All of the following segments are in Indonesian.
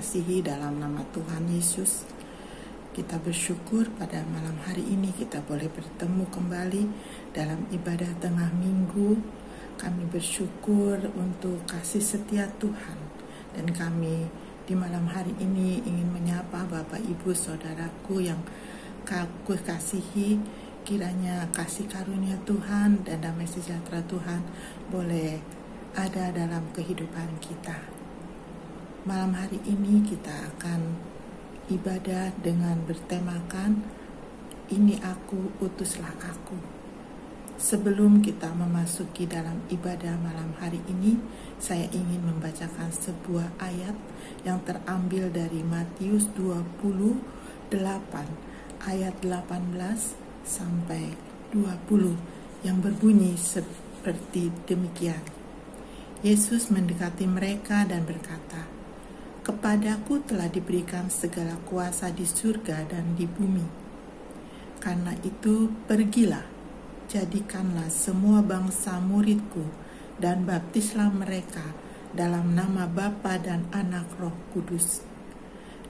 kasihi dalam nama Tuhan Yesus, kita bersyukur pada malam hari ini kita boleh bertemu kembali dalam ibadah tengah minggu. Kami bersyukur untuk kasih setia Tuhan, dan kami di malam hari ini ingin menyapa Bapak Ibu Saudaraku yang aku kasihi. Kiranya kasih karunia Tuhan dan damai sejahtera Tuhan boleh ada dalam kehidupan kita. Malam hari ini kita akan ibadah dengan bertemakan "Ini Aku, Utuslah Aku". Sebelum kita memasuki dalam ibadah malam hari ini, saya ingin membacakan sebuah ayat yang terambil dari Matius 28 ayat 18 sampai 20 yang berbunyi seperti demikian. Yesus mendekati mereka dan berkata, "Kepadaku telah diberikan segala kuasa di surga dan di bumi. Karena itu pergilah, jadikanlah semua bangsa muridku, dan baptislah mereka dalam nama Bapa dan Anak Roh Kudus.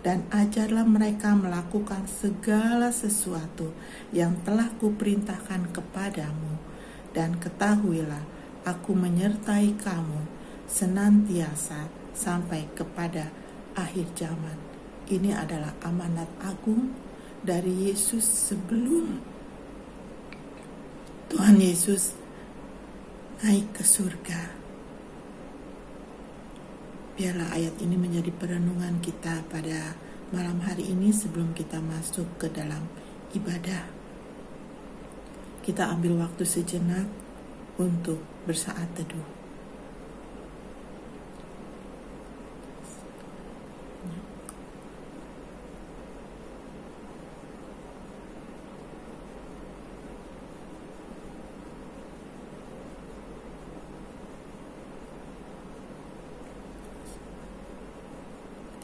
Dan ajarlah mereka melakukan segala sesuatu yang telah kuperintahkan kepadamu. Dan ketahuilah, aku menyertai kamu senantiasa sampai kepada akhir zaman." Ini adalah amanat agung dari Yesus sebelum Tuhan Yesus naik ke surga. Biarlah ayat ini menjadi perenungan kita pada malam hari ini sebelum kita masuk ke dalam ibadah. Kita ambil waktu sejenak untuk bersaat teduh.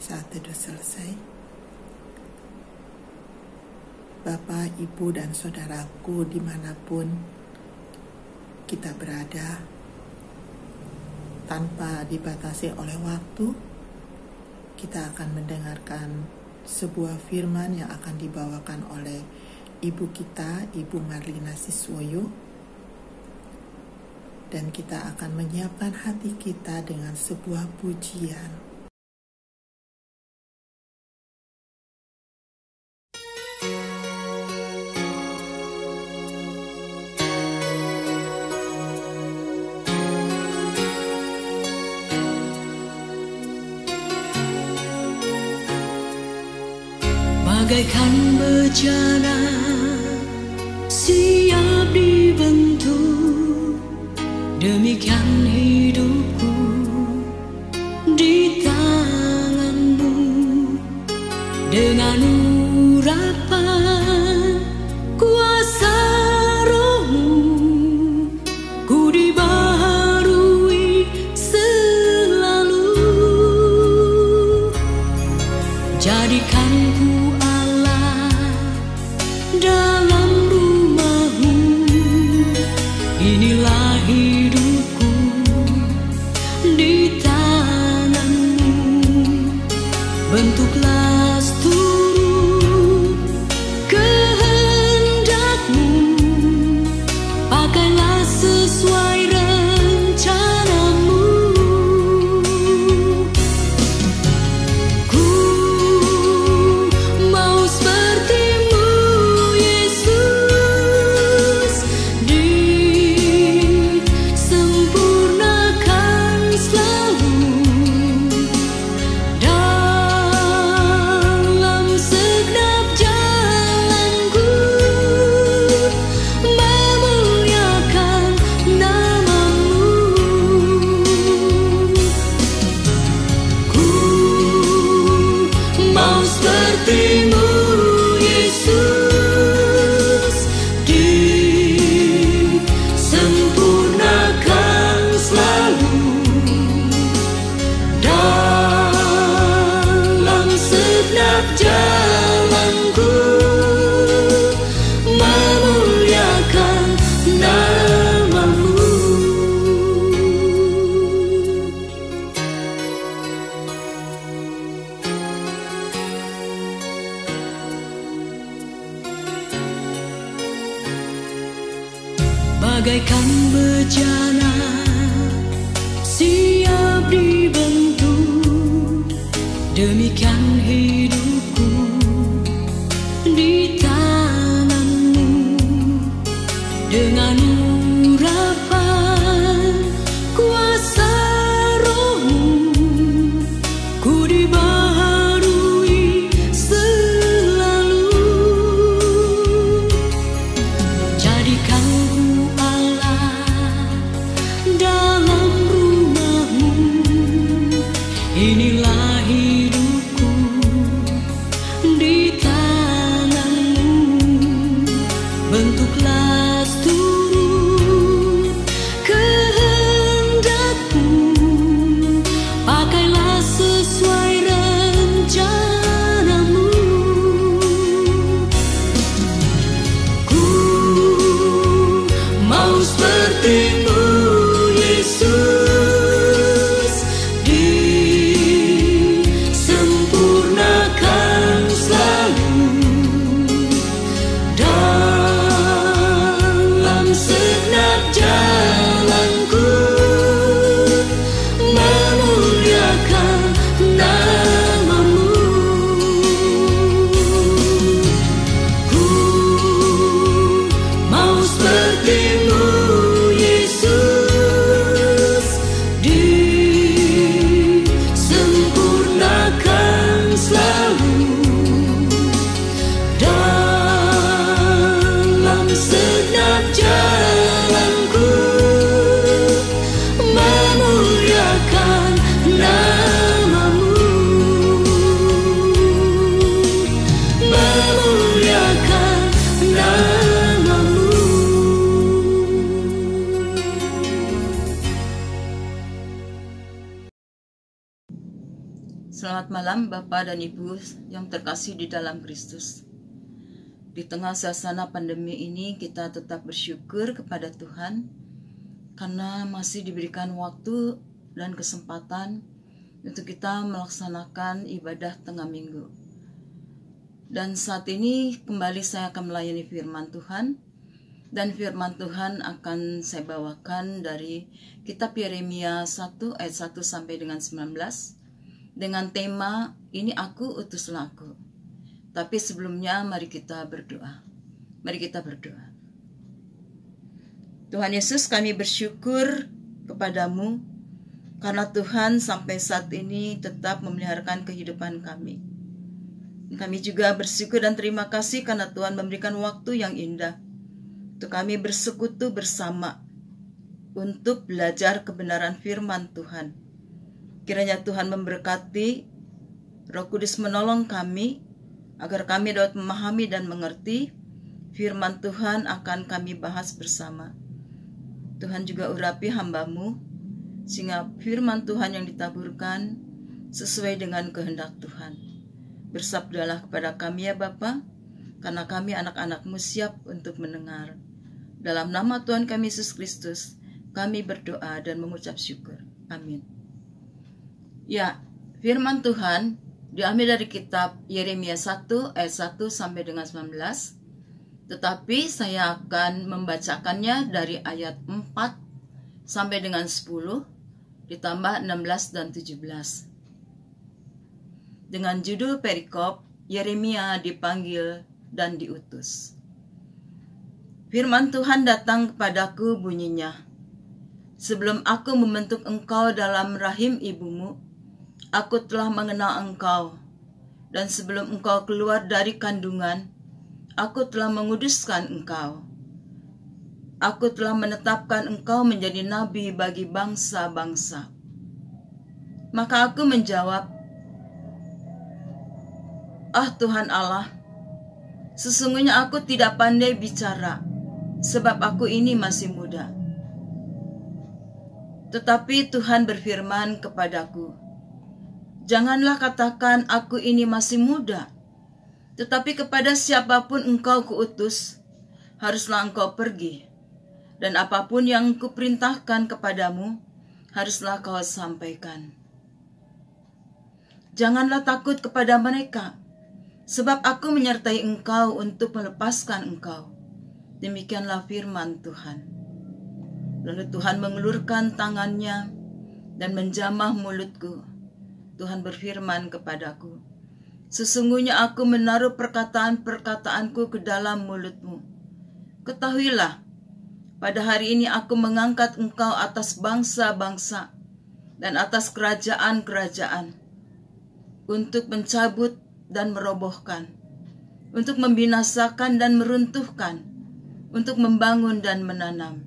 Saat teduh selesai, Bapak, Ibu, dan Saudaraku dimanapun kita berada, tanpa dibatasi oleh waktu, kita akan mendengarkan sebuah firman yang akan dibawakan oleh Ibu kita, Ibu Marlina Siswoyo, dan kita akan menyiapkan hati kita dengan sebuah pujian. Bagaikan bejana siap dibentuk, demikian hidupku di tanganmu. Dengan urapan kuasa Rohmu, ku dibaharui selalu. Jadikanku dalam rumahmu, inilah hidupku bagaikan bejana siap dibentuk, demikian hidupku di tanganmu. Dengan urapan kuasa rohmu, ku dibaharui selalu. Jadikan ku Allah dalam rumahmu, inilah hidupku di tanganmu. Bentuklah seturut kehendakmu, pakailah sesuai rencanamu. Ku mau seperti-Mu Yesus, disempurnakan selalu dalam segenap jalanku, memuliakan nama-Mu. Ku mau seperti-Mu Yesus, disempurnakan selalu dalam segenap jalanku, memuliakan nama-Mu, memuliakan nama-Mu. Selamat malam Bapak dan Ibu yang terkasih di dalam Kristus. Di tengah suasana pandemi ini kita tetap bersyukur kepada Tuhan karena masih diberikan waktu dan kesempatan untuk kita melaksanakan ibadah tengah minggu. Dan saat ini kembali saya akan melayani firman Tuhan, dan firman Tuhan akan saya bawakan dari kitab Yeremia 1 ayat 1 sampai dengan 19 dengan tema "Ini Aku, Utuslah Aku". Tapi sebelumnya mari kita berdoa. Mari kita berdoa. Tuhan Yesus, kami bersyukur kepadamu karena Tuhan sampai saat ini tetap memeliharakan kehidupan kami. Kami juga bersyukur dan terima kasih karena Tuhan memberikan waktu yang indah untuk kami bersekutu bersama untuk belajar kebenaran firman Tuhan. Kiranya Tuhan memberkati, Roh Kudus menolong kami agar kami dapat memahami dan mengerti firman Tuhan akan kami bahas bersama. Tuhan juga urapi hamba-Mu sehingga firman Tuhan yang ditaburkan sesuai dengan kehendak Tuhan. Bersabdalah kepada kami ya Bapa, karena kami anak-anak-Mu siap untuk mendengar. Dalam nama Tuhan kami Yesus Kristus, kami berdoa dan mengucap syukur. Amin. Ya, firman Tuhan diambil dari kitab Yeremia 1 ayat 1 sampai dengan 19. Tetapi saya akan membacakannya dari ayat 4 sampai dengan 10 ditambah 16 dan 17. Dengan judul perikop Yeremia dipanggil dan diutus. Firman Tuhan datang kepadaku bunyinya, sebelum aku membentuk engkau dalam rahim ibumu, aku telah mengenal engkau, dan sebelum engkau keluar dari kandungan, aku telah menguduskan engkau. Aku telah menetapkan engkau menjadi nabi bagi bangsa-bangsa. Maka aku menjawab, "Ah Tuhan Allah, sesungguhnya aku tidak pandai bicara, sebab aku ini masih muda." Tetapi Tuhan berfirman kepadaku, "Janganlah katakan aku ini masih muda, tetapi kepada siapapun engkau kuutus, haruslah engkau pergi, dan apapun yang kuperintahkan kepadamu, haruslah kau sampaikan. Janganlah takut kepada mereka, sebab aku menyertai engkau untuk melepaskan engkau." Demikianlah firman Tuhan. Lalu Tuhan mengulurkan tangannya dan menjamah mulutku. Tuhan berfirman kepadaku, sesungguhnya aku menaruh perkataan-perkataanku ke dalam mulutmu. Ketahuilah, pada hari ini aku mengangkat engkau atas bangsa-bangsa dan atas kerajaan-kerajaan, untuk mencabut dan merobohkan, untuk membinasakan dan meruntuhkan, untuk membangun dan menanam.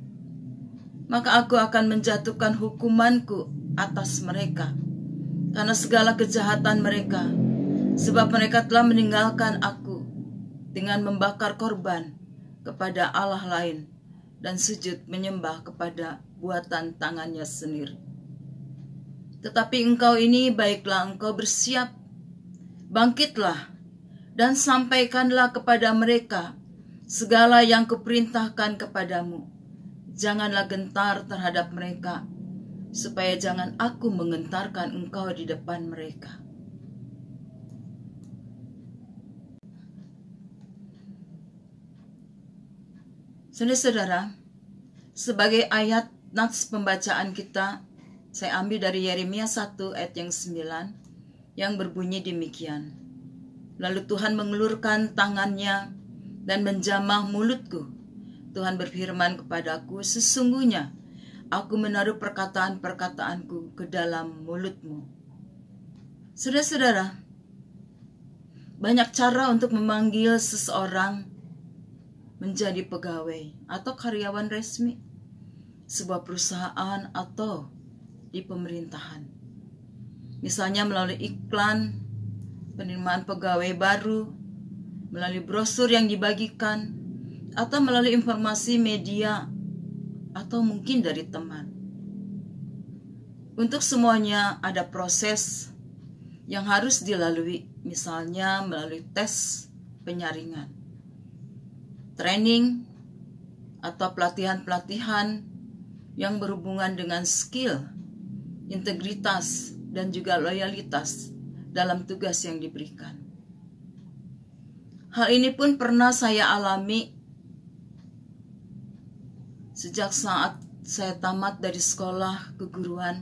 Maka aku akan menjatuhkan hukumanku atas mereka karena segala kejahatan mereka, sebab mereka telah meninggalkan aku dengan membakar korban kepada Allah lain dan sujud menyembah kepada buatan tangannya sendiri. Tetapi engkau ini baiklah engkau bersiap, bangkitlah dan sampaikanlah kepada mereka segala yang kuperintahkan kepadamu. Janganlah gentar terhadap mereka, supaya jangan aku menggentarkan engkau di depan mereka. Saudara-saudara, sebagai ayat nats pembacaan kita, saya ambil dari Yeremia 1 ayat yang 9 yang berbunyi demikian. Lalu Tuhan mengulurkan tangannya dan menjamah mulutku. Tuhan berfirman kepadaku, sesungguhnya aku menaruh perkataan-perkataanku ke dalam mulutmu. Saudara-saudara, banyak cara untuk memanggil seseorang menjadi pegawai atau karyawan resmi sebuah perusahaan atau di pemerintahan. Misalnya melalui iklan, penerimaan pegawai baru, melalui brosur yang dibagikan, atau melalui informasi media, atau mungkin dari teman. Untuk semuanya ada proses yang harus dilalui, misalnya melalui tes penyaringan, training, atau pelatihan-pelatihan yang berhubungan dengan skill, integritas, dan juga loyalitas dalam tugas yang diberikan. Hal ini pun pernah saya alami sejak saat saya tamat dari sekolah keguruan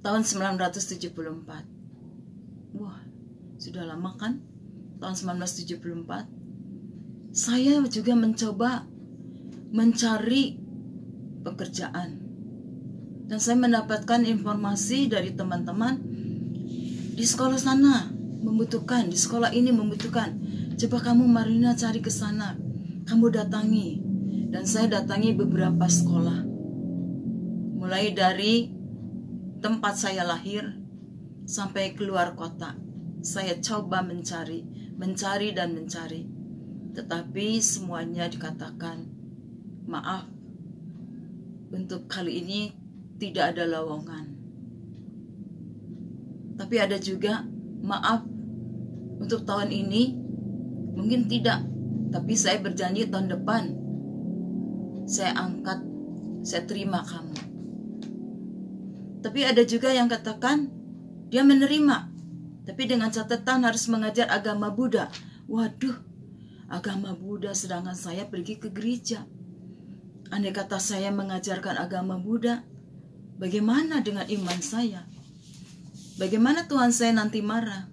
tahun 1974. Wah, sudah lama kan? Tahun 1974. Saya juga mencoba mencari pekerjaan. Dan saya mendapatkan informasi dari teman-teman di sekolah sana membutuhkan, di sekolah ini membutuhkan. Coba kamu Marlina cari ke sana, kamu datangi. Dan saya datangi beberapa sekolah. Mulai dari tempat saya lahir sampai keluar kota. Saya coba mencari dan mencari. Tetapi semuanya dikatakan, maaf, untuk kali ini tidak ada lowongan. Tapi ada juga, maaf, untuk tahun ini mungkin tidak. Tapi saya berjanji tahun depan saya angkat, saya terima kamu. Tapi ada juga yang katakan dia menerima, tapi dengan catatan harus mengajar agama Buddha. Waduh, agama Buddha sedangkan saya pergi ke gereja. Andai kata saya mengajarkan agama Buddha, bagaimana dengan iman saya? Bagaimana Tuhan saya nanti marah?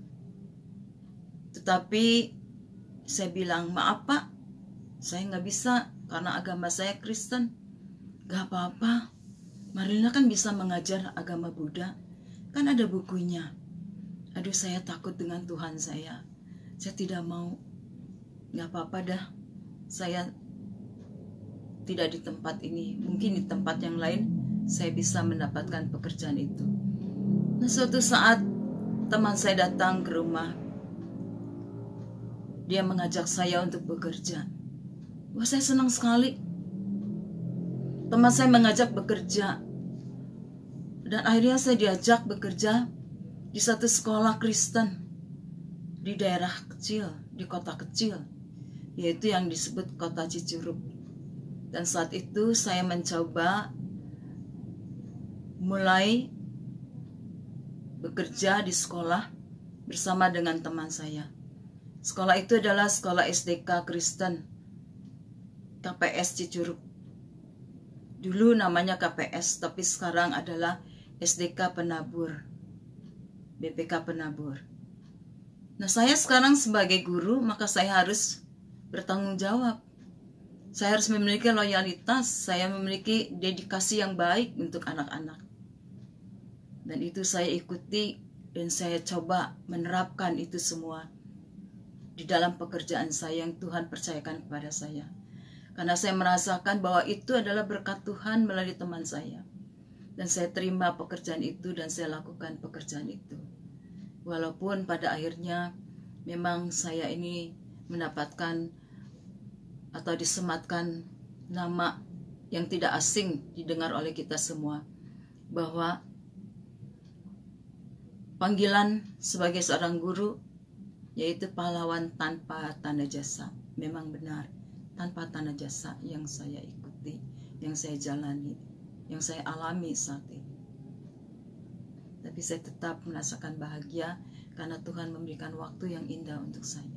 Tetapi saya bilang, maaf Pak, saya nggak bisa karena agama saya Kristen. Gak apa-apa, Marlina kan bisa mengajar agama Buddha, kan ada bukunya. Aduh, saya takut dengan Tuhan saya tidak mau. Gak apa-apa dah, saya tidak di tempat ini, mungkin di tempat yang lain saya bisa mendapatkan pekerjaan itu. Nah, suatu saat teman saya datang ke rumah. Dia mengajak saya untuk bekerja. Wah, saya senang sekali. Teman saya mengajak bekerja. Dan akhirnya saya diajak bekerja di satu sekolah Kristen di daerah kecil, di kota kecil, yaitu yang disebut kota Cicurug. Dan saat itu saya mencoba mulai bekerja di sekolah bersama dengan teman saya. Sekolah itu adalah sekolah SDK Kristen KPS Cicurug. Dulu namanya KPS, tapi sekarang adalah SDK Penabur, BPK Penabur. Nah, saya sekarang sebagai guru, maka saya harus bertanggung jawab. Saya harus memiliki loyalitas, saya memiliki dedikasi yang baik untuk anak-anak. Dan itu saya ikuti dan saya coba menerapkan itu semua di dalam pekerjaan saya yang Tuhan percayakan kepada saya. Karena saya merasakan bahwa itu adalah berkat Tuhan melalui teman saya. Dan saya terima pekerjaan itu dan saya lakukan pekerjaan itu. Walaupun pada akhirnya memang saya ini mendapatkan atau disematkan nama yang tidak asing didengar oleh kita semua, bahwa panggilan sebagai seorang guru yaitu pahlawan tanpa tanda jasa. Memang benar, tanpa tanda jasa yang saya ikuti, yang saya jalani, yang saya alami saat ini. Tapi saya tetap merasakan bahagia karena Tuhan memberikan waktu yang indah untuk saya.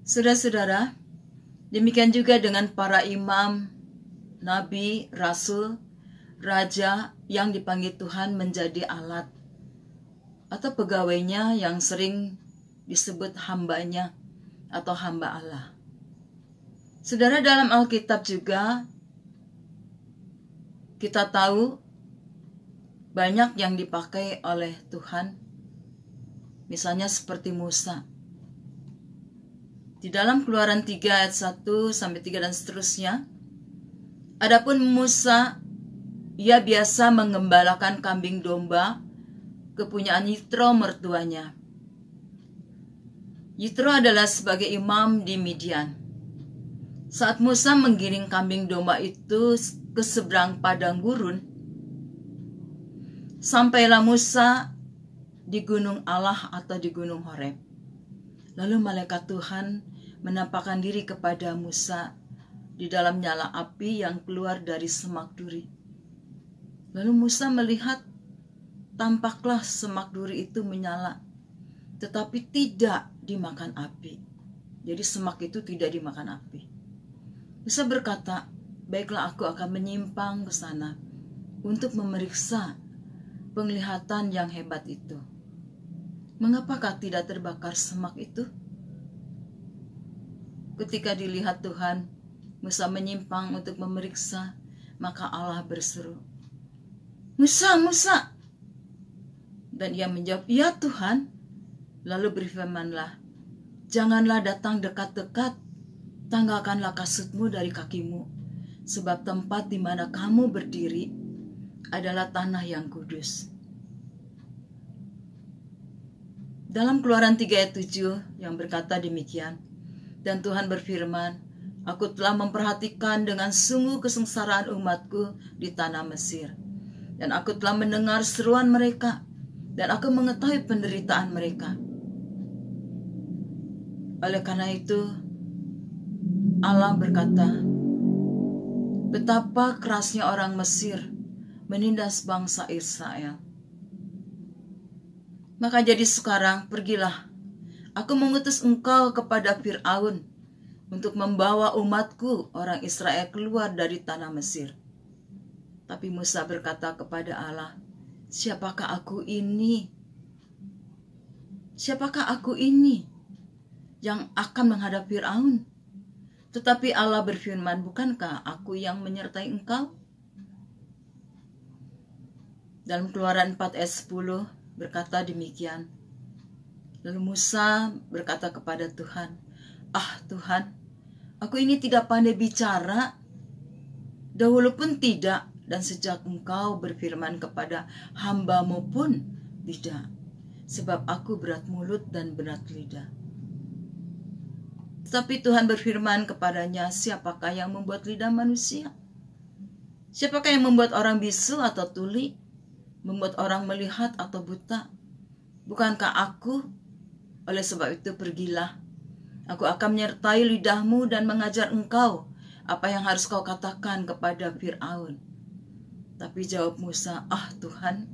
Saudara-saudara, demikian juga dengan para imam, nabi, rasul, raja yang dipanggil Tuhan menjadi alat atau pegawainya yang sering disebut hambanya atau hamba Allah. Saudara, dalam Alkitab juga kita tahu banyak yang dipakai oleh Tuhan. Misalnya seperti Musa. Di dalam Keluaran 3 ayat 1 sampai 3 dan seterusnya. Adapun Musa, ia biasa mengembalakan kambing domba kepunyaan Yitro mertuanya. Yitro adalah sebagai imam di Midian. Saat Musa menggiring kambing domba itu ke seberang padang gurun, sampailah Musa di gunung Allah atau di gunung Horeb. Lalu malaikat Tuhan menampakkan diri kepada Musa di dalam nyala api yang keluar dari semak duri. Lalu Musa melihat, tampaklah semak duri itu menyala, tetapi tidak dimakan api. Jadi semak itu tidak dimakan api. Musa berkata, baiklah aku akan menyimpang ke sana untuk memeriksa penglihatan yang hebat itu. Mengapakah tidak terbakar semak itu? Ketika dilihat Tuhan, Musa menyimpang untuk memeriksa, maka Allah berseru, Musa, Musa. Dan ia menjawab, ya Tuhan. Lalu berfirmanlah, janganlah datang dekat-dekat, tanggalkanlah kasutmu dari kakimu, sebab tempat di mana kamu berdiri adalah tanah yang kudus. Dalam Keluaran 3 ayat 7 yang berkata demikian, dan Tuhan berfirman, aku telah memperhatikan dengan sungguh kesengsaraan umatku di tanah Mesir. Dan aku telah mendengar seruan mereka, dan aku mengetahui penderitaan mereka. Oleh karena itu, Allah berkata, betapa kerasnya orang Mesir menindas bangsa Israel. Maka jadi sekarang pergilah, aku mengutus engkau kepada Fir'aun untuk membawa umatku orang Israel keluar dari tanah Mesir. Tapi Musa berkata kepada Allah, siapakah aku ini? Siapakah aku ini yang akan menghadap Fir'aun? Tetapi Allah berfirman, bukankah aku yang menyertai engkau? Dalam Keluaran 4 ayat 10 berkata demikian. Lalu Musa berkata kepada Tuhan, Tuhan, aku ini tidak pandai bicara, dahulu pun tidak, dan sejak engkau berfirman kepada hamba-Mu pun tidak, sebab aku berat mulut dan berat lidah. Tetapi Tuhan berfirman kepadanya, siapakah yang membuat lidah manusia? Siapakah yang membuat orang bisu atau tuli? Membuat orang melihat atau buta? Bukankah aku? Oleh sebab itu pergilah, aku akan menyertai lidahmu dan mengajar engkau apa yang harus kau katakan kepada Fir'aun. Tapi jawab Musa, Tuhan,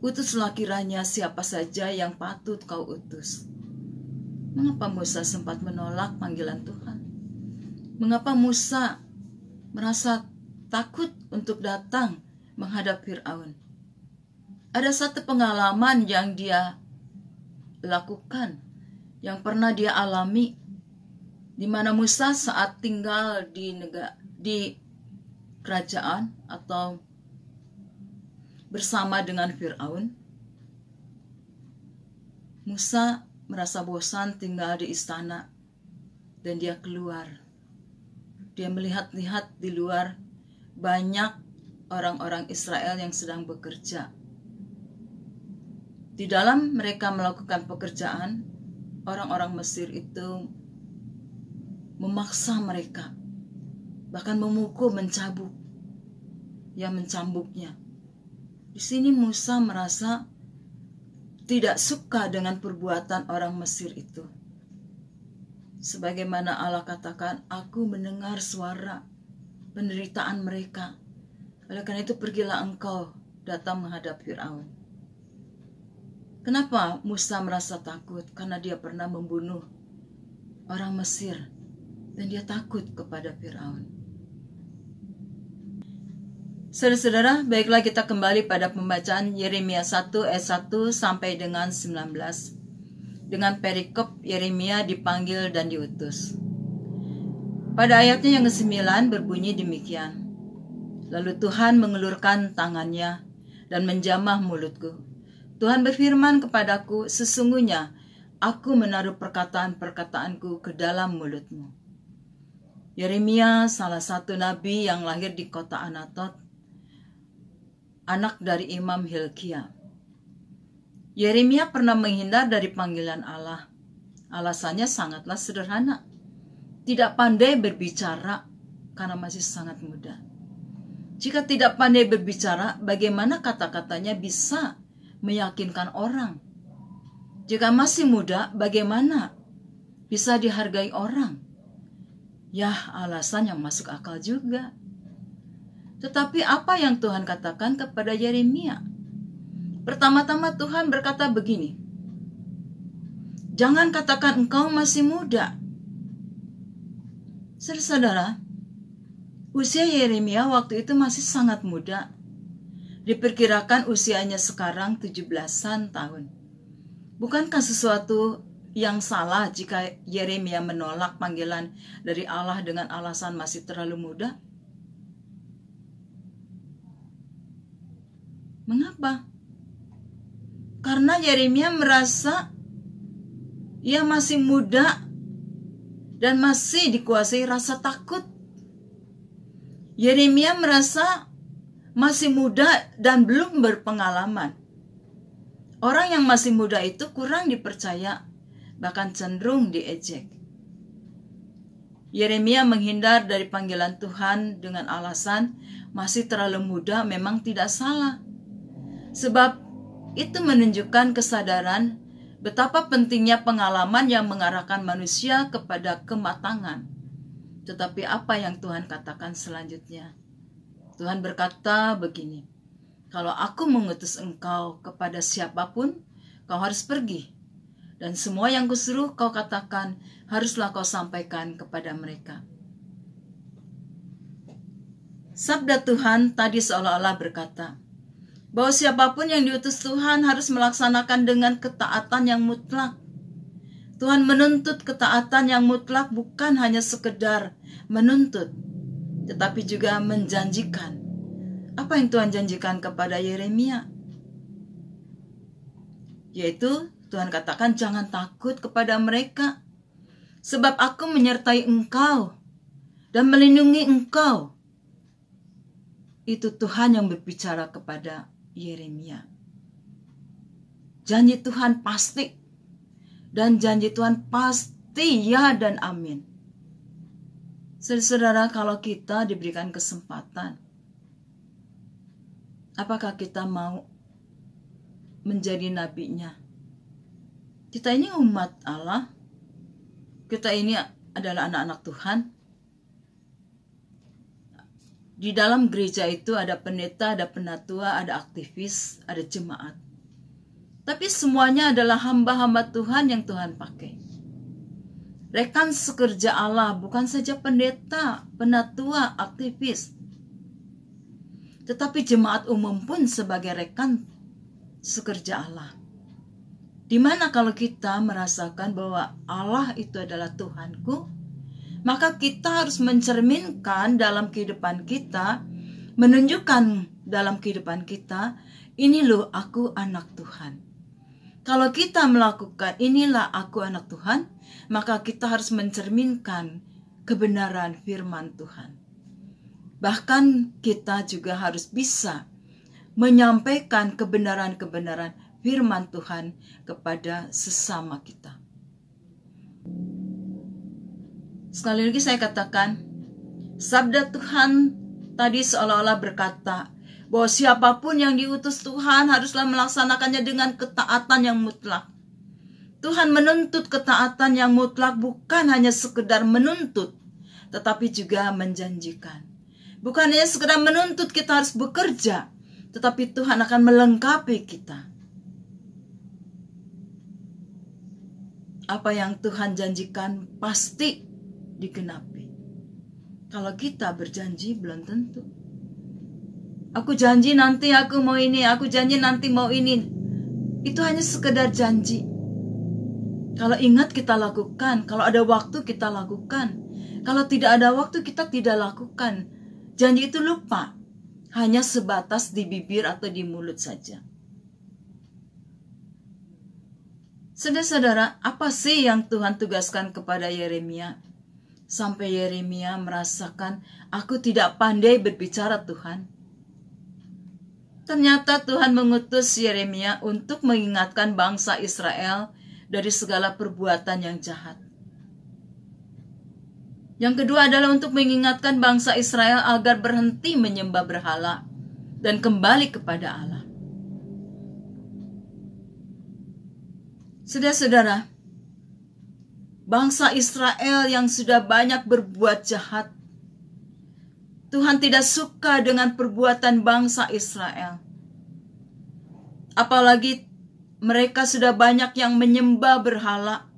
utuslah kiranya siapa saja yang patut kau utus. Mengapa Musa sempat menolak panggilan Tuhan? Mengapa Musa merasa takut untuk datang menghadap Firaun? Ada satu pengalaman yang dia lakukan, yang pernah dia alami, di mana Musa saat tinggal di kerajaan atau bersama dengan Firaun, Musa merasa bosan tinggal di istana dan dia keluar. Dia melihat-lihat di luar banyak orang-orang Israel yang sedang bekerja. Di dalam mereka melakukan pekerjaan, orang-orang Mesir itu memaksa mereka, bahkan memukul, mencambuk, mencambuknya. Di sini Musa merasa tidak suka dengan perbuatan orang Mesir itu. Sebagaimana Allah katakan, aku mendengar suara penderitaan mereka. Oleh karena itu pergilah engkau datang menghadap Firaun. Kenapa Musa merasa takut? Karena dia pernah membunuh orang Mesir dan dia takut kepada Firaun. Saudara-saudara, baiklah kita kembali pada pembacaan Yeremia 1 ayat 1 sampai dengan 19. Dengan perikop Yeremia dipanggil dan diutus. Pada ayatnya yang ke-9 berbunyi demikian. Lalu Tuhan mengelurkan tangannya dan menjamah mulutku. Tuhan berfirman kepadaku, sesungguhnya aku menaruh perkataan-perkataanku ke dalam mulutmu. Yeremia salah satu nabi yang lahir di kota Anatot, anak dari Imam Hilkia. Yeremia pernah menghindar dari panggilan Allah. Alasannya sangatlah sederhana. Tidak pandai berbicara karena masih sangat muda. Jika tidak pandai berbicara, bagaimana kata-katanya bisa meyakinkan orang? Jika masih muda, bagaimana bisa dihargai orang? Yah, alasan yang masuk akal juga. Tetapi apa yang Tuhan katakan kepada Yeremia? Pertama-tama Tuhan berkata begini, jangan katakan engkau masih muda. Saudara-saudara, usia Yeremia waktu itu masih sangat muda. Diperkirakan usianya sekarang 17-an tahun. Bukankah sesuatu yang salah jika Yeremia menolak panggilan dari Allah dengan alasan masih terlalu muda? Mengapa? Karena Yeremia merasa ia masih muda dan masih dikuasai rasa takut. Yeremia merasa masih muda dan belum berpengalaman. Orang yang masih muda itu kurang dipercaya, bahkan cenderung diejek. Yeremia menghindar dari panggilan Tuhan dengan alasan masih terlalu muda memang tidak salah. Sebab itu menunjukkan kesadaran betapa pentingnya pengalaman yang mengarahkan manusia kepada kematangan. Tetapi apa yang Tuhan katakan selanjutnya? Tuhan berkata begini, kalau aku mengutus engkau kepada siapapun, kau harus pergi. Dan semua yang kusuruh kau katakan, haruslah kau sampaikan kepada mereka. Sabda Tuhan tadi seolah-olah berkata, bahwa siapapun yang diutus Tuhan harus melaksanakan dengan ketaatan yang mutlak. Tuhan menuntut ketaatan yang mutlak bukan hanya sekedar menuntut, tetapi juga menjanjikan. Apa yang Tuhan janjikan kepada Yeremia? Yaitu Tuhan katakan jangan takut kepada mereka, sebab aku menyertai engkau dan melindungi engkau. Itu Tuhan yang berbicara kepada Yeremia. Janji Tuhan pasti, dan janji Tuhan pasti ya dan amin. Saudara, kalau kita diberikan kesempatan, apakah kita mau menjadi nabinya? Kita ini umat Allah, kita ini adalah anak-anak Tuhan. Di dalam gereja itu ada pendeta, ada penatua, ada aktivis, ada jemaat. Tapi semuanya adalah hamba-hamba Tuhan yang Tuhan pakai. rekan sekerja Allah, bukan saja pendeta, penatua, aktivis, tetapi jemaat umum pun sebagai rekan sekerja Allah. Dimana kalau kita merasakan bahwa Allah itu adalah Tuhanku, maka kita harus mencerminkan dalam kehidupan kita, menunjukkan dalam kehidupan kita, ini loh aku anak Tuhan. Kalau kita melakukan inilah aku anak Tuhan, maka kita harus mencerminkan kebenaran firman Tuhan. Bahkan kita juga harus bisa menyampaikan kebenaran-kebenaran firman Tuhan kepada sesama kita. Sekali lagi saya katakan, sabda Tuhan tadi seolah-olah berkata bahwa siapapun yang diutus Tuhan haruslah melaksanakannya dengan ketaatan yang mutlak. Tuhan menuntut ketaatan yang mutlak, bukan hanya sekedar menuntut, tetapi juga menjanjikan. Bukan hanya sekedar menuntut kita harus bekerja, tetapi Tuhan akan melengkapi kita. Apa yang Tuhan janjikan pasti digenapi. Kalau kita berjanji belum tentu. Aku janji nanti aku mau ini, aku janji nanti mau ini. Itu hanya sekedar janji. Kalau ingat kita lakukan, kalau ada waktu kita lakukan. Kalau tidak ada waktu kita tidak lakukan. Janji itu lupa, hanya sebatas di bibir atau di mulut saja. Saudara-saudara, apa sih yang Tuhan tugaskan kepada Yeremia? Sampai Yeremia merasakan, aku tidak pandai berbicara Tuhan. Ternyata Tuhan mengutus Yeremia untuk mengingatkan bangsa Israel dari segala perbuatan yang jahat. Yang kedua adalah untuk mengingatkan bangsa Israel agar berhenti menyembah berhala dan kembali kepada Allah. Saudara-saudara, bangsa Israel yang sudah banyak berbuat jahat, Tuhan tidak suka dengan perbuatan bangsa Israel. Apalagi mereka sudah banyak yang menyembah berhala.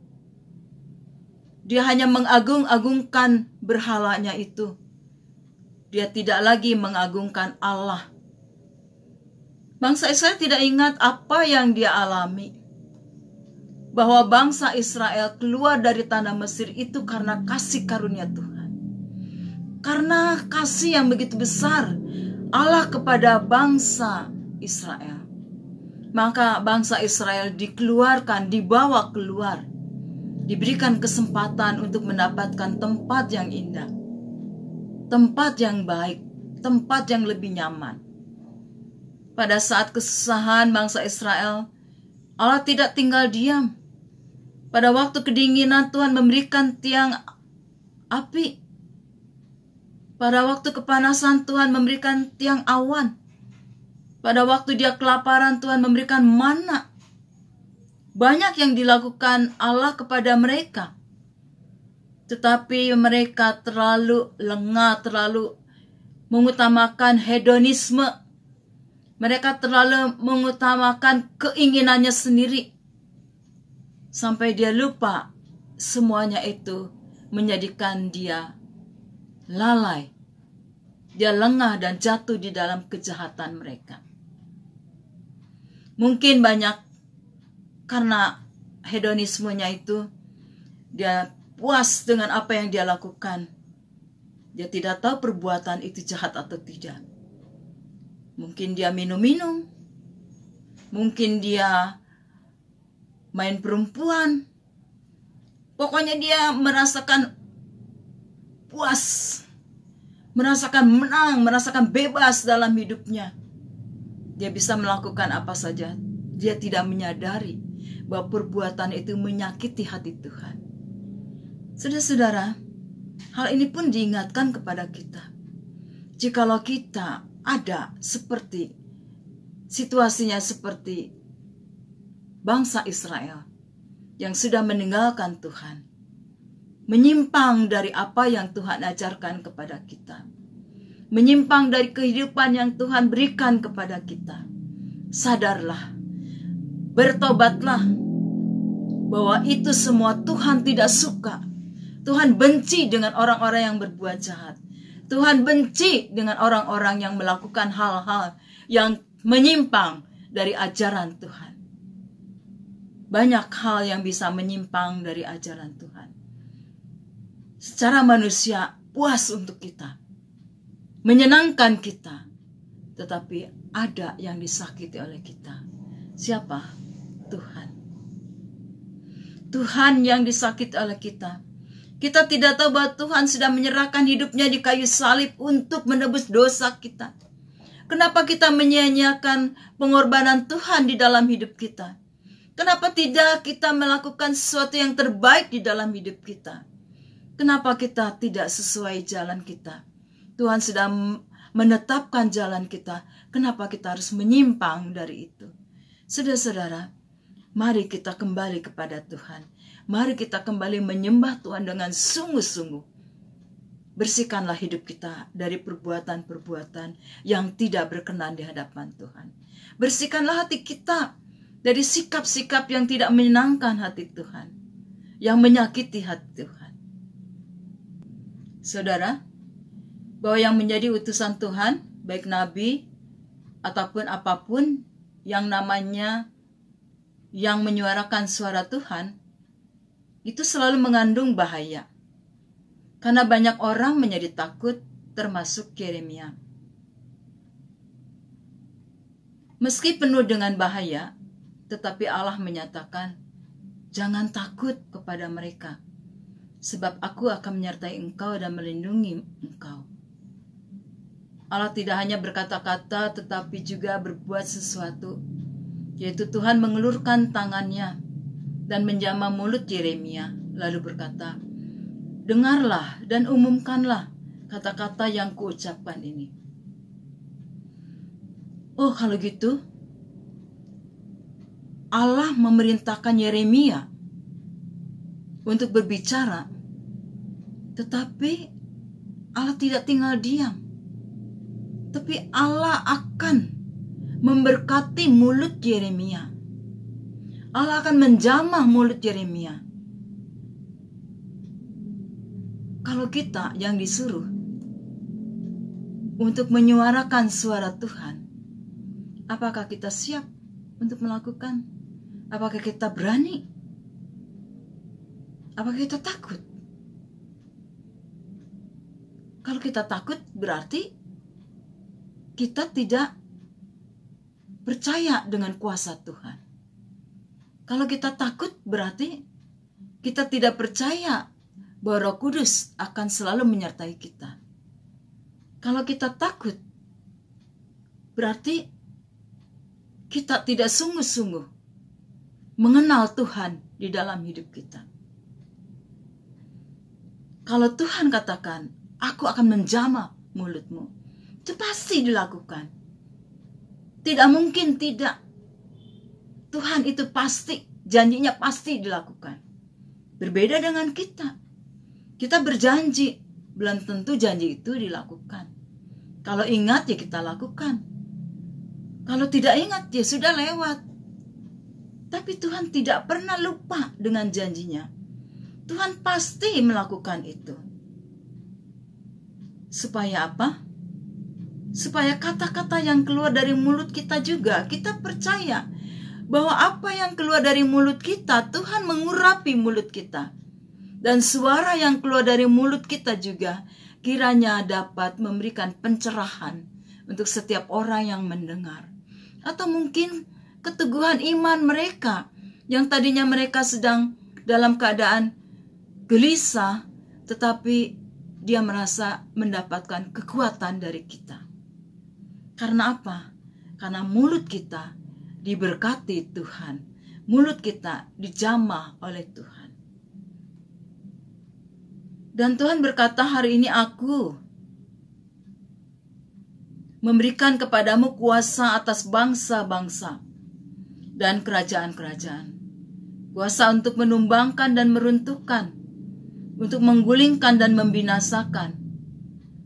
Dia hanya mengagung-agungkan berhalanya itu. Dia tidak lagi mengagungkan Allah. Bangsa Israel tidak ingat apa yang dia alami. Bahwa bangsa Israel keluar dari tanah Mesir itu karena kasih karunia Tuhan. Karena kasih yang begitu besar Allah kepada bangsa Israel. Maka bangsa Israel dikeluarkan, dibawa keluar. Diberikan kesempatan untuk mendapatkan tempat yang indah. Tempat yang baik, tempat yang lebih nyaman. Pada saat kesusahan bangsa Israel, Allah tidak tinggal diam. Pada waktu kedinginan Tuhan memberikan tiang api. Pada waktu kepanasan Tuhan memberikan tiang awan. Pada waktu dia kelaparan Tuhan memberikan mana. Banyak yang dilakukan Allah kepada mereka. Tetapi mereka terlalu lengah, terlalu mengutamakan hedonisme. Mereka terlalu mengutamakan keinginannya sendiri. Sampai dia lupa semuanya itu menjadikan dia lalai. Dia lengah dan jatuh di dalam kejahatan mereka. Mungkin banyak karena hedonismenya itu dia puas dengan apa yang dia lakukan. Dia tidak tahu perbuatan itu jahat atau tidak. Mungkin dia minum-minum. Mungkin dia main perempuan. Pokoknya dia merasakan puas, merasakan menang, merasakan bebas dalam hidupnya. Dia bisa melakukan apa saja. Dia tidak menyadari bahwa perbuatan itu menyakiti hati Tuhan. Saudara-saudara, hal ini pun diingatkan kepada kita. Jikalau kita ada seperti situasinya seperti bangsa Israel yang sudah meninggalkan Tuhan, menyimpang dari apa yang Tuhan ajarkan kepada kita, menyimpang dari kehidupan yang Tuhan berikan kepada kita, sadarlah, bertobatlah bahwa itu semua Tuhan tidak suka. Tuhan benci dengan orang-orang yang berbuat jahat. Tuhan benci dengan orang-orang yang melakukan hal-hal yang menyimpang dari ajaran Tuhan. Banyak hal yang bisa menyimpang dari ajaran Tuhan. Secara manusia puas untuk kita, menyenangkan kita, tetapi ada yang disakiti oleh kita. Siapa? Tuhan. Tuhan yang disakiti oleh kita. Kita tidak tahu bahwa Tuhan sedang menyerahkan hidupnya di kayu salib untuk menebus dosa kita. Kenapa kita menyia-nyiakan pengorbanan Tuhan di dalam hidup kita? Kenapa tidak kita melakukan sesuatu yang terbaik di dalam hidup kita? Kenapa kita tidak sesuai jalan kita? Tuhan sedang menetapkan jalan kita. Kenapa kita harus menyimpang dari itu? Saudara-saudara, mari kita kembali kepada Tuhan. Mari kita kembali menyembah Tuhan dengan sungguh-sungguh. Bersihkanlah hidup kita dari perbuatan-perbuatan yang tidak berkenan di hadapan Tuhan. Bersihkanlah hati kita dari sikap-sikap yang tidak menyenangkan hati Tuhan, yang menyakiti hati Tuhan. Saudara, bahwa yang menjadi utusan Tuhan, baik nabi ataupun apapun yang namanya yang menyuarakan suara Tuhan, itu selalu mengandung bahaya. Karena banyak orang menjadi takut, termasuk Yeremia. Meski penuh dengan bahaya, tetapi Allah menyatakan, jangan takut kepada mereka, sebab aku akan menyertai engkau dan melindungi engkau. Allah tidak hanya berkata-kata, tetapi juga berbuat sesuatu, yaitu Tuhan mengelurkan tangannya dan menjamah mulut Yeremia, lalu berkata, dengarlah dan umumkanlah kata-kata yang kuucapkan ini. Oh, kalau gitu, Allah memerintahkan Yeremia untuk berbicara, tetapi Allah tidak tinggal diam. Tapi Allah akan memberkati mulut Yeremia. Allah akan menjamah mulut Yeremia. Kalau kita yang disuruh untuk menyuarakan suara Tuhan, apakah kita siap untuk melakukan? Apakah kita berani? Apakah kita takut? Kalau kita takut, berarti kita tidak percaya dengan kuasa Tuhan. Kalau kita takut, berarti kita tidak percaya bahwa Roh Kudus akan selalu menyertai kita. Kalau kita takut, berarti kita tidak sungguh-sungguh mengenal Tuhan di dalam hidup kita. Kalau Tuhan katakan, aku akan menjamah mulutmu, itu pasti dilakukan. Tidak mungkin tidak. Tuhan itu pasti, janjinya pasti dilakukan. Berbeda dengan kita. Kita berjanji, belum tentu janji itu dilakukan. Kalau ingat ya kita lakukan. Kalau tidak ingat ya sudah lewat. Tapi Tuhan tidak pernah lupa dengan janjinya. Tuhan pasti melakukan itu. Supaya apa? Supaya kata-kata yang keluar dari mulut kita juga, kita percaya bahwa apa yang keluar dari mulut kita, Tuhan mengurapi mulut kita. Dan suara yang keluar dari mulut kita juga kiranya dapat memberikan pencerahan untuk setiap orang yang mendengar. Atau mungkin keteguhan iman mereka yang tadinya mereka sedang dalam keadaan gelisah, tetapi dia merasa mendapatkan kekuatan dari kita. Karena apa? Karena mulut kita diberkati Tuhan. Mulut kita dijamah oleh Tuhan. Dan Tuhan berkata, hari ini aku memberikan kepadamu kuasa atas bangsa-bangsa dan kerajaan-kerajaan. Kuasa untuk menumbangkan dan meruntuhkan, untuk menggulingkan dan membinasakan,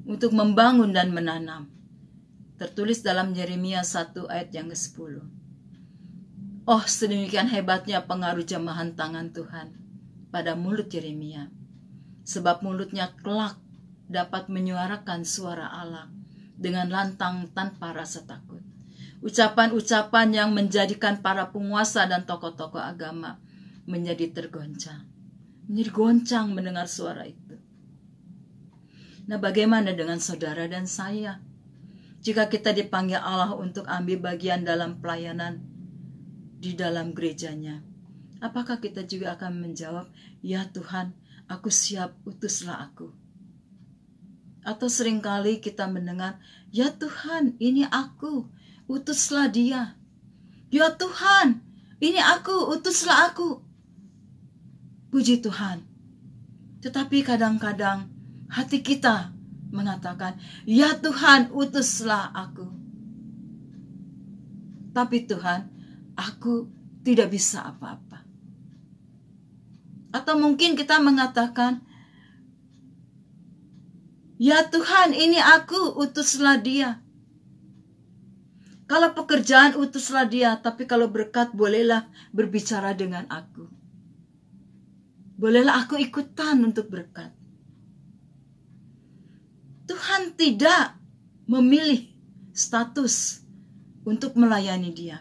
untuk membangun dan menanam. Tertulis dalam Yeremia 1 ayat yang ke-10. Oh, sedemikian hebatnya pengaruh jamahan tangan Tuhan pada mulut Yeremia. sebab mulutnya kelak dapat menyuarakan suara Allah dengan lantang tanpa rasa takut. Ucapan-ucapan yang menjadikan para penguasa dan tokoh-tokoh agama menjadi tergoncang. Menjadi goncang mendengar suara itu. Nah, bagaimana dengan saudara dan saya? Jika kita dipanggil Allah untuk ambil bagian dalam pelayanan di dalam gerejanya, apakah kita juga akan menjawab, "Ya Tuhan, aku siap, utuslah aku"? Atau seringkali kita mendengar, "Ya Tuhan, ini aku, utuslah dia." "Ya Tuhan, ini aku, utuslah aku." Puji Tuhan. Tetapi kadang-kadang hati kita mengatakan, "Ya Tuhan, utuslah aku." Tapi Tuhan, aku tidak bisa apa-apa. Atau mungkin kita mengatakan, "Ya Tuhan, ini aku, utuslah dia." Kalau pekerjaan, utuslah dia. Tapi kalau berkat, bolehlah berbicara dengan aku. Bolehlah aku ikutan untuk berkat. Tuhan tidak memilih status untuk melayani dia.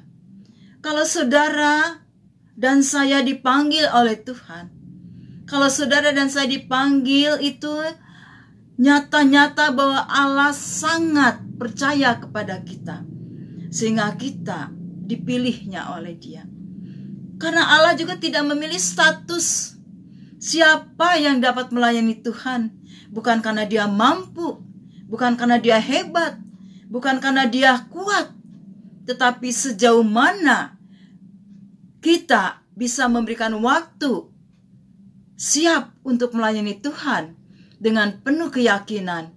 Kalau saudara dan saya dipanggil oleh Tuhan, kalau saudara dan saya dipanggil, itu nyata-nyata bahwa Allah sangat percaya kepada kita, sehingga kita dipilihnya oleh dia. Karena Allah juga tidak memilih status siapa yang dapat melayani Tuhan. Bukan karena dia mampu, bukan karena dia hebat, bukan karena dia kuat, tetapi sejauh mana kita bisa memberikan waktu siap untuk melayani Tuhan dengan penuh keyakinan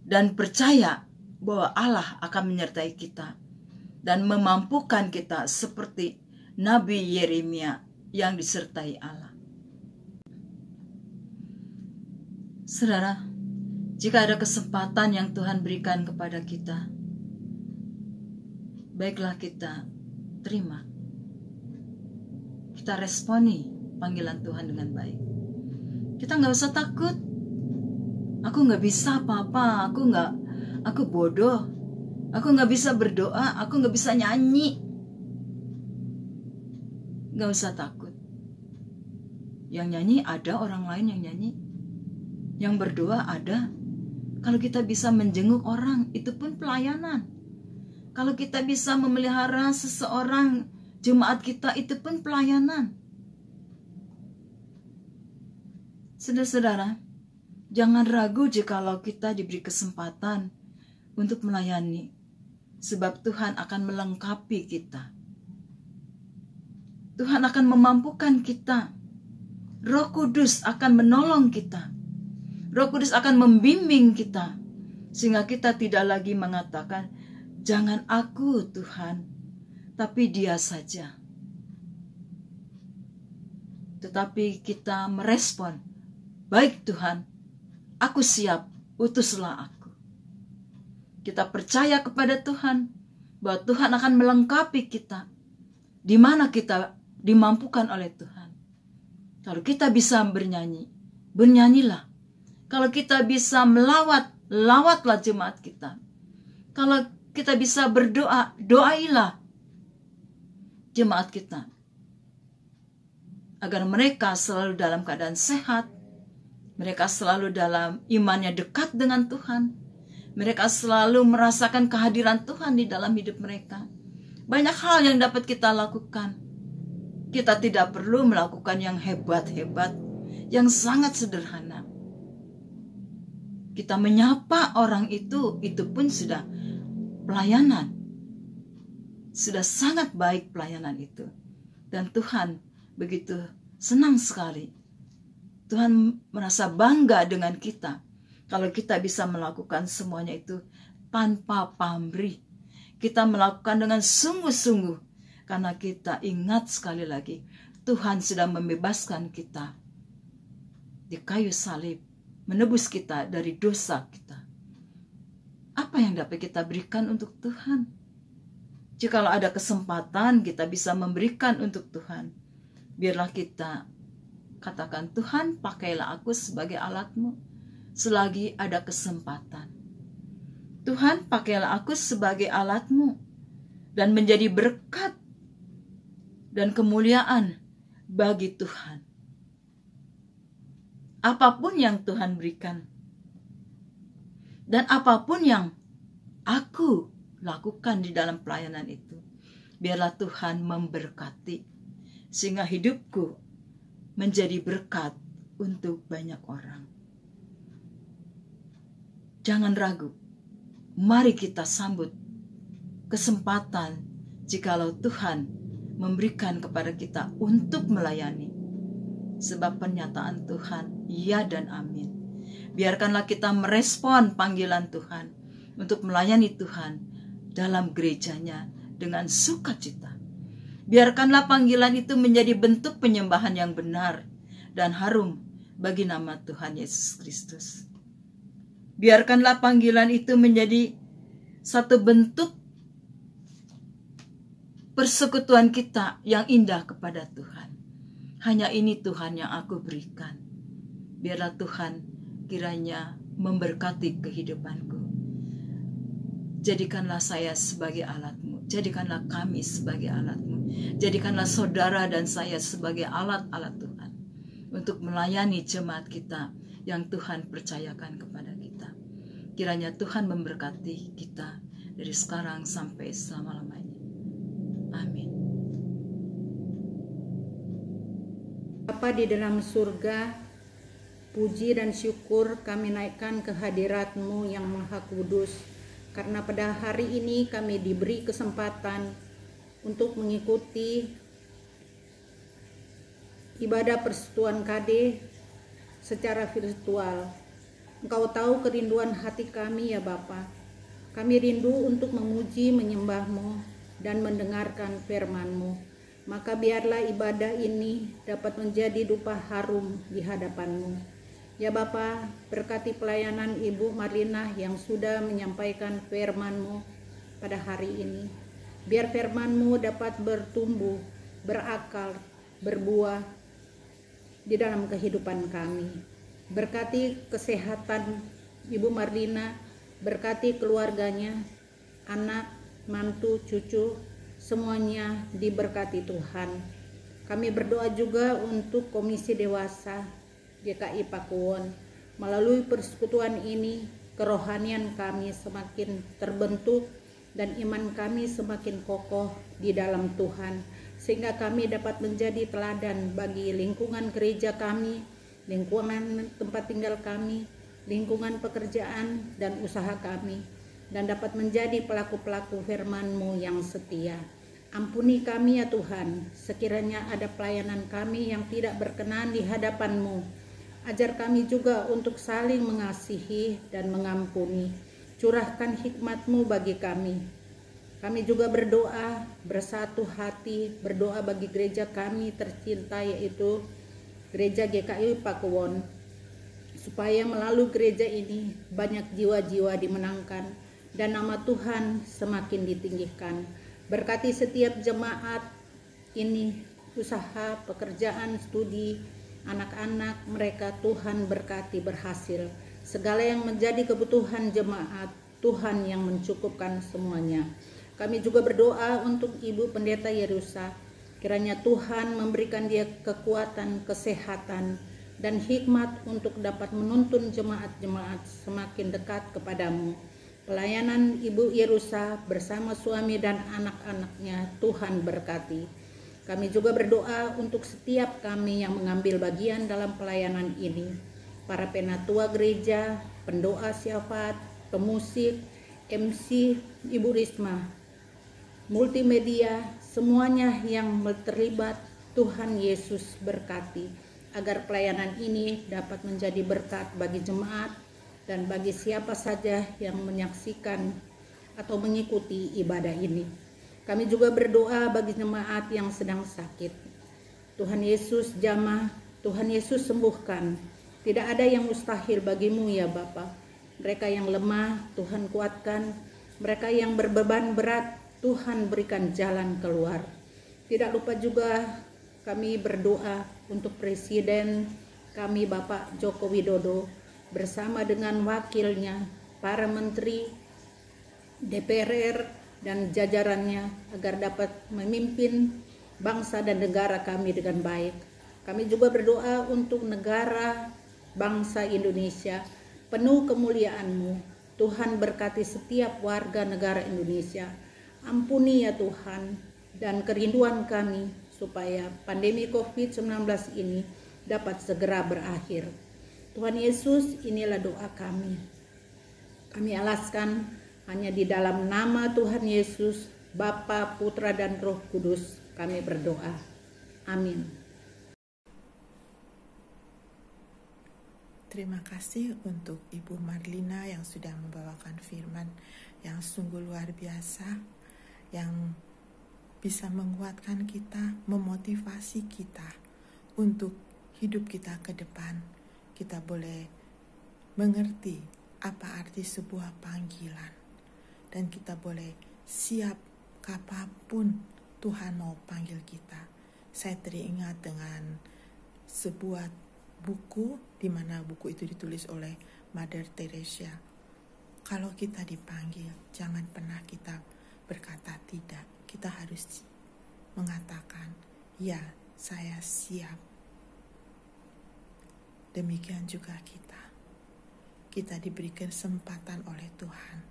dan percaya bahwa Allah akan menyertai kita dan memampukan kita seperti Nabi Yeremia yang disertai Allah. Saudara, jika ada kesempatan yang Tuhan berikan kepada kita, baiklah kita terima. Kita responi panggilan Tuhan dengan baik. Kita nggak usah takut. Aku nggak bisa apa-apa. Aku bodoh. Aku nggak bisa berdoa. Aku nggak bisa nyanyi. Nggak usah takut. Yang nyanyi ada orang lain yang nyanyi. Yang berdoa ada. Kalau kita bisa menjenguk orang, itu pun pelayanan. Kalau kita bisa memelihara seseorang, jemaat kita, itu pun pelayanan. Saudara-saudara, jangan ragu jikalau kita diberi kesempatan untuk melayani, sebab Tuhan akan melengkapi kita. Tuhan akan memampukan kita. Roh Kudus akan menolong kita. Roh Kudus akan membimbing kita, sehingga kita tidak lagi mengatakan, "Jangan aku Tuhan, tapi dia saja." Tetapi kita merespon, "Baik Tuhan, aku siap, utuslah aku." Kita percaya kepada Tuhan, bahwa Tuhan akan melengkapi kita, di mana kita dimampukan oleh Tuhan. Kalau kita bisa bernyanyi, bernyanyilah. Kalau kita bisa melawat, lawatlah jemaat kita. Kalau kita bisa berdoa, doailah jemaat kita. Agar mereka selalu dalam keadaan sehat. Mereka selalu dalam imannya dekat dengan Tuhan. Mereka selalu merasakan kehadiran Tuhan di dalam hidup mereka. Banyak hal yang dapat kita lakukan. Kita tidak perlu melakukan yang hebat-hebat, yang sangat sederhana. Kita menyapa orang itu pun sudah pelayanan. Sudah sangat baik pelayanan itu. Dan Tuhan begitu senang sekali. Tuhan merasa bangga dengan kita. Kalau kita bisa melakukan semuanya itu tanpa pamrih. Kita melakukan dengan sungguh-sungguh. Karena kita ingat sekali lagi, Tuhan sudah membebaskan kita di kayu salib, menebus kita dari dosa kita. Apa yang dapat kita berikan untuk Tuhan? Jikalau ada kesempatan kita bisa memberikan untuk Tuhan, biarlah kita Katakan, Tuhan, pakailah aku sebagai alat-Mu selagi ada kesempatan. Tuhan, pakailah aku sebagai alat-Mu dan menjadi berkat dan kemuliaan bagi Tuhan. Apapun yang Tuhan berikan dan apapun yang aku lakukan di dalam pelayanan itu, biarlah Tuhan memberkati sehingga hidupku menjadi berkat untuk banyak orang. Jangan ragu, mari kita sambut kesempatan jikalau Tuhan memberikan kepada kita untuk melayani. Sebab pernyataan Tuhan, ya dan amin. Biarkanlah kita merespon panggilan Tuhan untuk melayani Tuhan dalam gerejanya dengan sukacita. Biarkanlah panggilan itu menjadi bentuk penyembahan yang benar dan harum bagi nama Tuhan Yesus Kristus. Biarkanlah panggilan itu menjadi satu bentuk persekutuan kita yang indah kepada Tuhan. Hanya ini Tuhan yang aku berikan. Biarlah Tuhan kiranya memberkati kehidupanku. Jadikanlah saya sebagai alat-Mu. Jadikanlah kami sebagai alat-Mu. Jadikanlah saudara dan saya sebagai alat-alat Tuhan untuk melayani jemaat kita yang Tuhan percayakan kepada kita. Kiranya Tuhan memberkati kita dari sekarang sampai selama-lamanya. Amin. Bapa di dalam surga, puji dan syukur kami naikkan ke hadirat-Mu yang Maha Kudus, karena pada hari ini kami diberi kesempatan untuk mengikuti ibadah persekutuan KD secara virtual. Engkau tahu kerinduan hati kami ya Bapa. Kami rindu untuk memuji, menyembah-Mu dan mendengarkan firman-Mu. Maka biarlah ibadah ini dapat menjadi dupa harum di hadapan-Mu. Ya Bapa, berkati pelayanan Ibu Marlina yang sudah menyampaikan firman-Mu pada hari ini. Biar firman-Mu dapat bertumbuh, berakar, berbuah di dalam kehidupan kami. Berkati kesehatan Ibu Marlina, berkati keluarganya, anak, mantu, cucu, semuanya diberkati Tuhan. Kami berdoa juga untuk Komisi Dewasa GKI Pakuwon. Melalui persekutuan ini, kerohanian kami semakin terbentuk dan iman kami semakin kokoh di dalam Tuhan, sehingga kami dapat menjadi teladan bagi lingkungan gereja kami, lingkungan tempat tinggal kami, lingkungan pekerjaan dan usaha kami, dan dapat menjadi pelaku-pelaku firman-Mu yang setia. Ampuni kami ya Tuhan, sekiranya ada pelayanan kami yang tidak berkenan di hadapan-Mu. Ajar kami juga untuk saling mengasihi dan mengampuni. Curahkan hikmat-Mu bagi kami. Kami juga berdoa bersatu hati, berdoa bagi gereja kami tercinta, yaitu Gereja GKI Pakuwon, supaya melalui gereja ini banyak jiwa-jiwa dimenangkan dan nama Tuhan semakin ditinggikan. Berkati setiap jemaat ini, usaha, pekerjaan, studi, anak-anak mereka Tuhan berkati berhasil. Segala yang menjadi kebutuhan jemaat, Tuhan yang mencukupkan semuanya. Kami juga berdoa untuk Ibu Pendeta Yerusa. Kiranya Tuhan memberikan dia kekuatan, kesehatan, dan hikmat untuk dapat menuntun jemaat-jemaat semakin dekat kepadamu. Pelayanan Ibu Yerusa bersama suami dan anak-anaknya Tuhan berkati. Kami juga berdoa untuk setiap kami yang mengambil bagian dalam pelayanan ini. Para penatua gereja, pendoa syafaat, pemusik, MC, Ibu Risma, multimedia, semuanya yang terlibat, Tuhan Yesus berkati, agar pelayanan ini dapat menjadi berkat bagi jemaat dan bagi siapa saja yang menyaksikan atau mengikuti ibadah ini. Kami juga berdoa bagi jemaat yang sedang sakit. Tuhan Yesus jamah, Tuhan Yesus sembuhkan. Tidak ada yang mustahil bagimu ya Bapa. Mereka yang lemah, Tuhan kuatkan. Mereka yang berbeban berat, Tuhan berikan jalan keluar. Tidak lupa juga kami berdoa untuk Presiden kami Bapak Joko Widodo bersama dengan wakilnya, para menteri, DPR dan jajarannya agar dapat memimpin bangsa dan negara kami dengan baik. Kami juga berdoa untuk negara bangsa Indonesia penuh kemuliaan-Mu. Tuhan berkati setiap warga negara Indonesia. Ampuni ya Tuhan, dan kerinduan kami supaya pandemi COVID-19 ini dapat segera berakhir. Tuhan Yesus, inilah doa kami. Kami alaskan hanya di dalam nama Tuhan Yesus, Bapa, Putra, dan Roh Kudus kami berdoa. Amin. Terima kasih untuk Ibu Marlina yang sudah membawakan firman yang sungguh luar biasa, yang bisa menguatkan kita, memotivasi kita untuk hidup kita ke depan. Kita boleh mengerti apa arti sebuah panggilan, dan kita boleh siap kapanpun Tuhan mau panggil kita. Saya teringat dengan sebuah buku, di mana buku itu ditulis oleh Mother Teresa. Kalau kita dipanggil, jangan pernah kita berkata tidak. Kita harus mengatakan, ya, saya siap. Demikian juga kita. Kita diberi kesempatan oleh Tuhan.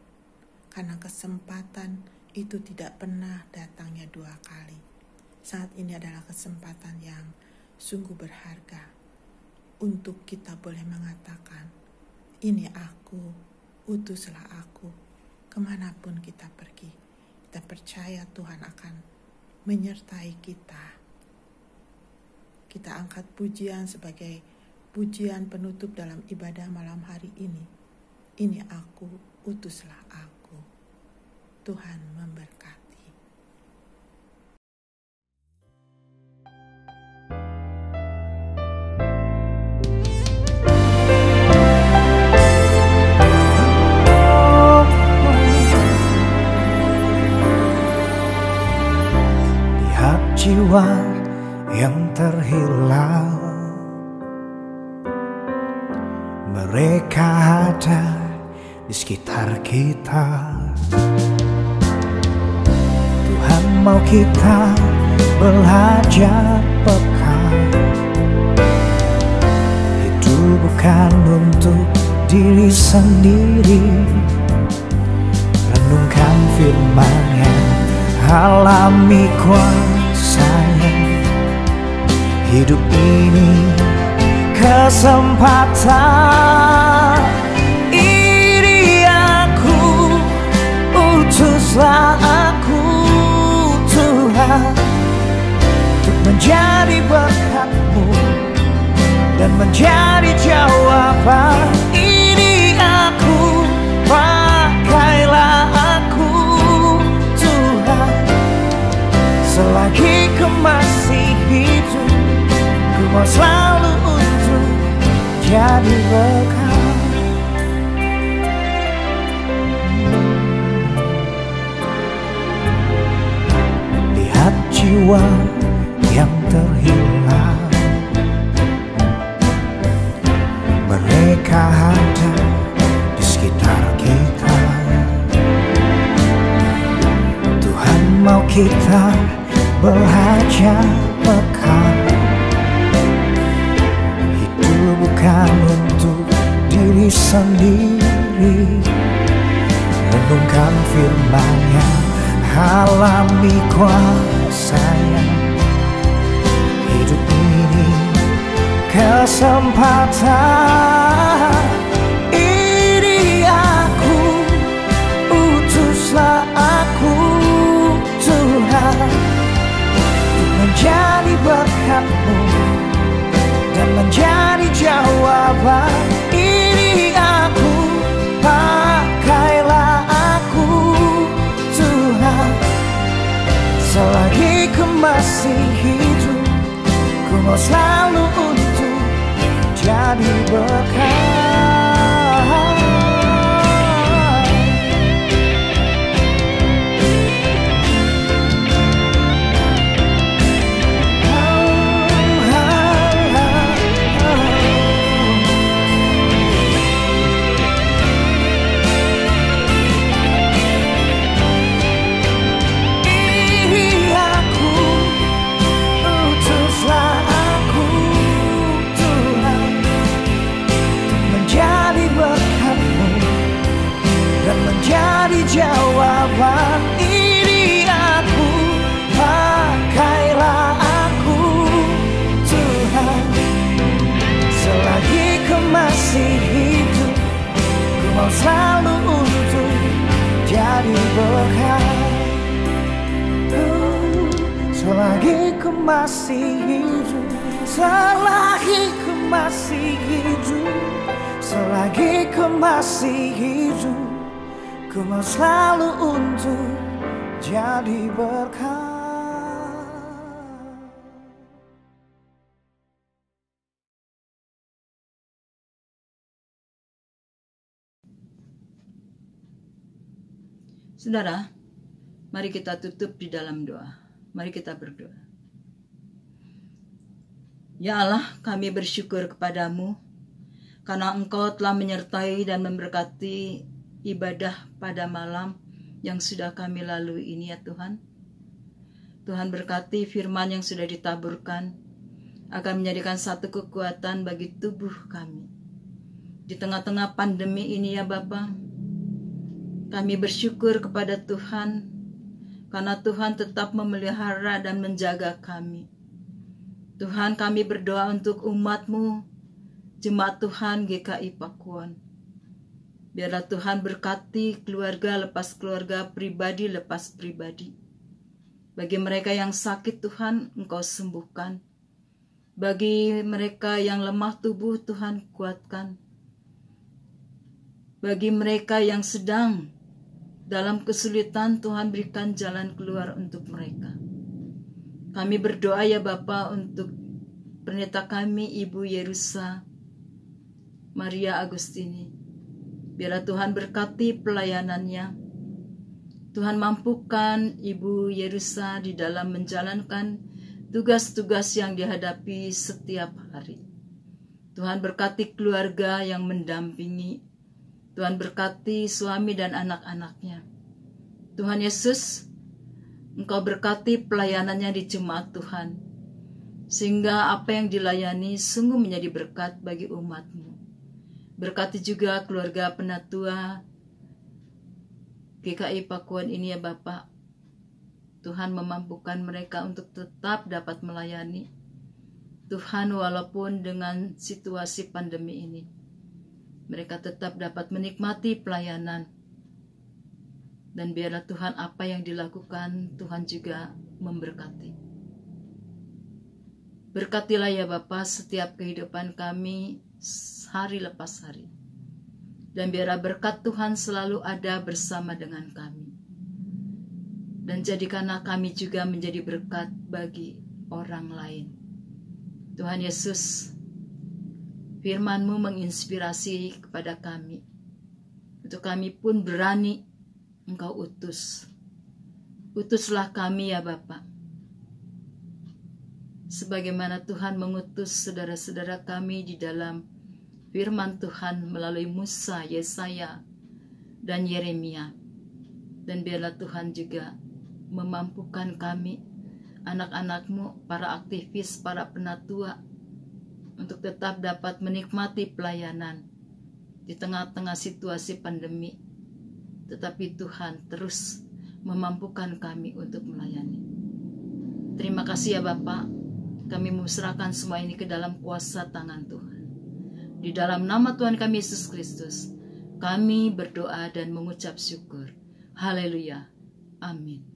Karena kesempatan itu tidak pernah datangnya 2 kali. Saat ini adalah kesempatan yang sungguh berharga untuk kita boleh mengatakan, ini aku, utuslah aku, kemanapun kita pergi. Kita percaya Tuhan akan menyertai kita. Kita angkat pujian sebagai pujian penutup dalam ibadah malam hari ini. Ini aku, utuslah aku. Tuhan memberkati. Jiwa yang terhilang, mereka ada di sekitar kita. Tuhan mau kita belajar peka. Hidup bukan untuk diri sendiri. Renungkan firman-Nya, alami kuasa-Nya. Hidup ini kesempatan. Ini aku, utuslah aku Tuhan, untuk menjadi berkat-Mu dan menjadi jawaban. Ini aku, pakailah aku Tuhan. Selagi ku masih hidup, ku mau selalu untuk jadi berkat. Lihat jiwa yang terhilang, mereka ada di sekitar kita. Tuhan mau kita belajar peka. Hidup bukan untuk diri sendiri. Renungkan firman-Nya, alami kuasa-Nya. Hidup ini kesempatan. Ini aku, utuslah aku Tuhan, untuk menjadi berkat-Mu dan menjadi jawaban. Ini aku, pakailah aku Tuhan. Selagi ku masih hidup, ku mau selalu untuk jadi berkat. masih hidup, selagi ku masih hidup, selagi ku masih hidup, ku mau selalu untuk jadi berkat. Saudara, mari kita tutup di dalam doa. Mari kita berdoa. Ya Allah, kami bersyukur kepadamu karena Engkau telah menyertai dan memberkati ibadah pada malam yang sudah kami lalui ini ya Tuhan. Tuhan berkati firman yang sudah ditaburkan akan menjadikan satu kekuatan bagi tubuh kami. Di tengah-tengah pandemi ini ya Bapa, kami bersyukur kepada Tuhan karena Tuhan tetap memelihara dan menjaga kami. Tuhan, kami berdoa untuk umat-Mu, jemaat Tuhan GKI Pakuan. Biarlah Tuhan berkati keluarga lepas keluarga, pribadi lepas pribadi. Bagi mereka yang sakit Tuhan, Engkau sembuhkan. Bagi mereka yang lemah tubuh, Tuhan kuatkan. Bagi mereka yang sedang dalam kesulitan, Tuhan berikan jalan keluar untuk mereka. Kami berdoa ya Bapa untuk pendeta kami Ibu Yerusa Maria Agustini. Biarlah Tuhan berkati pelayanannya. Tuhan mampukan Ibu Yerusa di dalam menjalankan tugas-tugas yang dihadapi setiap hari. Tuhan berkati keluarga yang mendampingi. Tuhan berkati suami dan anak-anaknya. Tuhan Yesus, Engkau berkati pelayanannya di jemaat Tuhan, sehingga apa yang dilayani sungguh menjadi berkat bagi umat-Mu. Berkati juga keluarga penatua GKI Pakuan ini ya Bapak. Tuhan memampukan mereka untuk tetap dapat melayani Tuhan walaupun dengan situasi pandemi ini. Mereka tetap dapat menikmati pelayanan. Dan biarlah Tuhan apa yang dilakukan, Tuhan juga memberkati. Berkatilah ya Bapa setiap kehidupan kami hari lepas hari. Dan biarlah berkat Tuhan selalu ada bersama dengan kami. Dan jadikanlah kami juga menjadi berkat bagi orang lain. Tuhan Yesus, firman-Mu menginspirasi kepada kami. Untuk kami pun berani Engkau utus. Utuslah kami ya Bapa. Sebagaimana Tuhan mengutus saudara-saudara kami di dalam firman Tuhan melalui Musa, Yesaya, dan Yeremia. Dan biarlah Tuhan juga memampukan kami, anak-anak-Mu, para aktivis, para penatua, untuk tetap dapat menikmati pelayanan di tengah-tengah situasi pandemi. Tetapi Tuhan terus memampukan kami untuk melayani. Terima kasih ya Bapa. Kami menyerahkan semua ini ke dalam kuasa tangan Tuhan. Di dalam nama Tuhan kami Yesus Kristus, kami berdoa dan mengucap syukur. Haleluya. Amin.